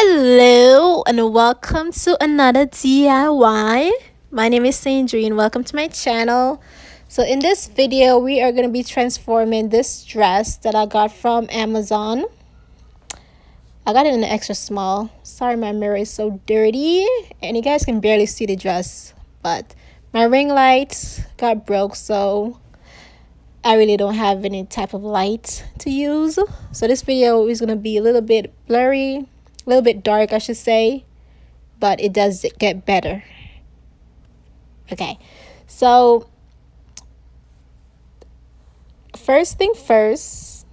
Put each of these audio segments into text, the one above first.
Hello and welcome to another DIY. My name is Sandrine. Welcome to my channel. So in this video, we are going to be transforming this dress that I got from Amazon. I got it in an extra small. Sorry, my mirror is so dirty and you guys can barely see the dress. But my ring light got broke, so I really don't have any type of light to use. So this video is going to be a little bit blurry, a little bit dark, I should say, but it does get better. Okay, so first thing first,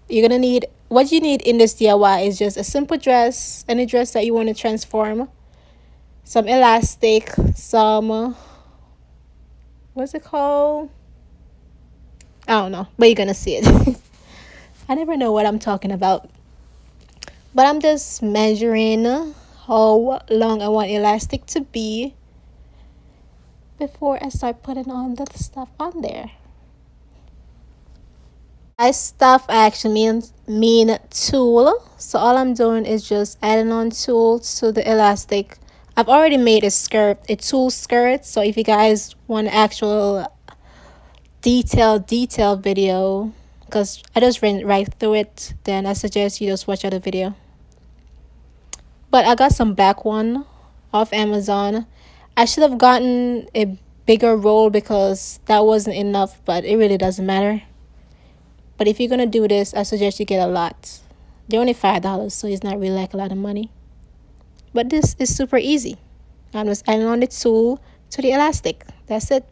you're going to need, what you need in this DIY is just a simple dress, any dress that you want to transform, some elastic, some, what's it called? I don't know, but you're gonna see it. I never know what I'm talking about, but I'm just measuring how long I want elastic to be before I start putting on the stuff on there. By stuff, I actually mean tulle. So all I'm doing is just adding on tulle to the elastic. I've already made a skirt, a tulle skirt, so if you guys want an actual detailed video, because I just ran right through it, then I suggest you just watch out the video. But I got some black one off Amazon. I should have gotten a bigger roll because that wasn't enough, but it really doesn't matter. But if you're gonna do this, I suggest you get a lot. They're only $5, so it's not really like a lot of money, but this is super easy. I'm just adding on the tulle to the elastic. That's it.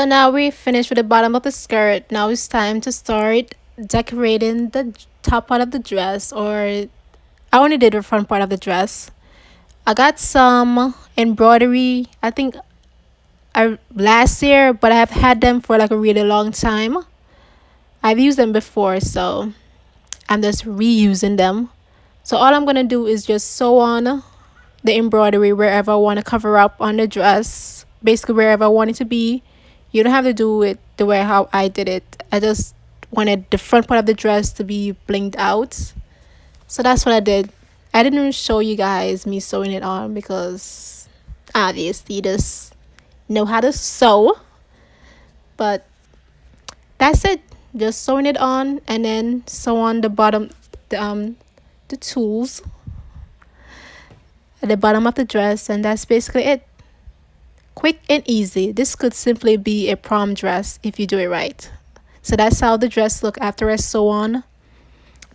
now we finished with the bottom of the skirt. Now it's time to start decorating the top part of the dress, or I only did the front part of the dress. I got some embroidery, I think last year, but I have had them for like a really long time. I've used them before, so I'm just reusing them. So all I'm going to do is just sew on the embroidery wherever I want to cover up on the dress, basically wherever I want it to be. You don't have to do it the way how I did it. I just wanted the front part of the dress to be blinged out, so that's what I did. I didn't even show you guys me sewing it on because obviously just know how to sew, but that's it. Just sewing it on and then sew on the bottom, the tools at the bottom of the dress, and that's basically it. Quick and easy. This could simply be a prom dress if you do it right. So that's how the dress look after I sew on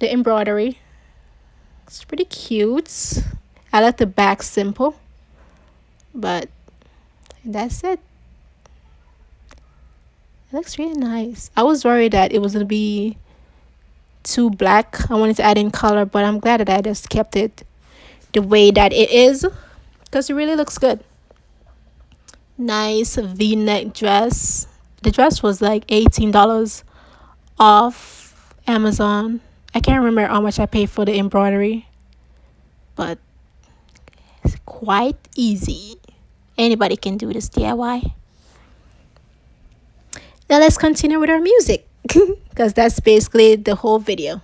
the embroidery. It's pretty cute. I left the back simple, but that's it. It looks really nice. I was worried that it was gonna be too black. I wanted to add in color, but I'm glad that I just kept it the way that it is because it really looks good. Nice v-neck dress. The dress was like $18 off Amazon. I can't remember how much I paid for the embroidery, but it's quite easy. Anybody can do this DIY. Now let's continue with our music because that's basically the whole video.